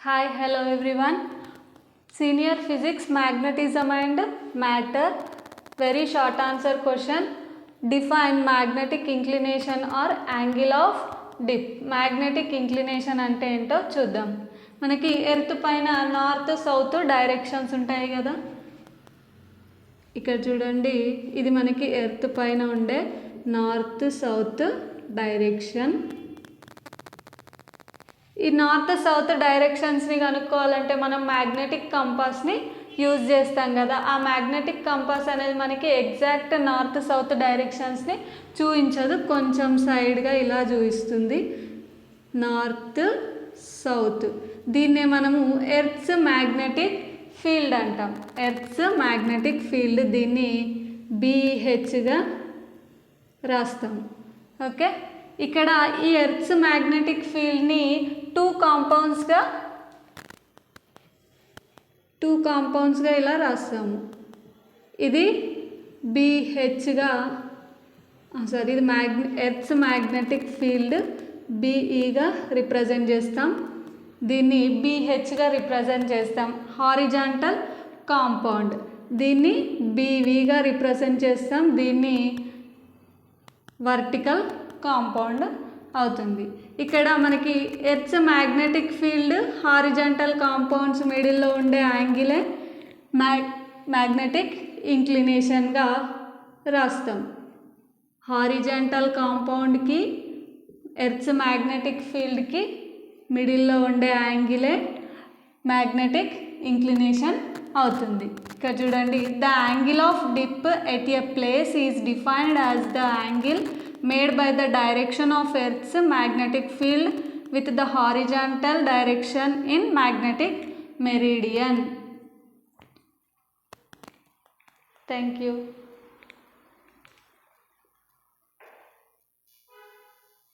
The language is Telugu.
Hi, hello everyone. Senior Physics Magnetism and Matter. Very short answer question. Define magnetic inclination or angle of dip. Magnetic inclination అంటే ఏంటో చూద్దాం. మనకి ఎర్త్ పైన నార్త్ సౌత్ డైరెక్షన్స్ ఉంటాయి కదా. ఇక్కడ చూడండి, ఇది మనకి ఎర్త్ పైన ఉండే నార్త్ సౌత్ డైరెక్షన్. ఈ నార్త్ సౌత్ డైరెక్షన్స్ని కనుక్కోవాలంటే మనం మ్యాగ్నెటిక్ కంపాస్ని యూజ్ చేస్తాం కదా. ఆ మ్యాగ్నెటిక్ కంపాస్ అనేది మనకి ఎగ్జాక్ట్ నార్త్ సౌత్ డైరెక్షన్స్ని చూపించదు, కొంచెం సైడ్గా ఇలా చూపిస్తుంది. నార్త్ సౌత్, దీన్నే మనము ఎర్త్స్ మ్యాగ్నెటిక్ ఫీల్డ్ అంటాం. ఎర్త్స్ మ్యాగ్నెటిక్ ఫీల్డ్, దీన్ని BHగా రాస్తాం. ఓకే, ఇక్కడ ఈ ఎర్త్స్ మ్యాగ్నెటిక్ ఫీల్డ్ని టూ కాంపౌండ్స్గా ఇలా రాస్తాము. ఇది BHగా, సారీ, ఇది ఎర్త్స్ మ్యాగ్నెటిక్ ఫీల్డ్ BEగా రిప్రజెంట్ చేస్తాం. దీన్ని BHగా రిప్రజెంట్ చేస్తాం. హారిజాంటల్ కాంపౌండ్, దీన్ని BVగా రిప్రజెంట్ చేస్తాం. దీన్ని వర్టికల్ కాంపౌండ్ అవుతుంది. ఇక్కడ మనకి earth's magnetic field horizontal compounds మిడిల్లో ఉండే యాంగిలే మ్యాగ్నెటిక్ ఇంక్లినేషన్గా రాస్తాం. హారిజాంటల్ కాంపౌండ్కి ఎర్త్స్ మ్యాగ్నెటిక్ ఫీల్డ్కి మిడిల్లో ఉండే యాంగిలే మ్యాగ్నెటిక్ ఇంక్లినేషన్ అవుతుంది. ఇక్కడ చూడండి, the angle of dip at a place is defined as the angle made by the direction of Earth's magnetic field with the horizontal direction in magnetic meridian. Thank you.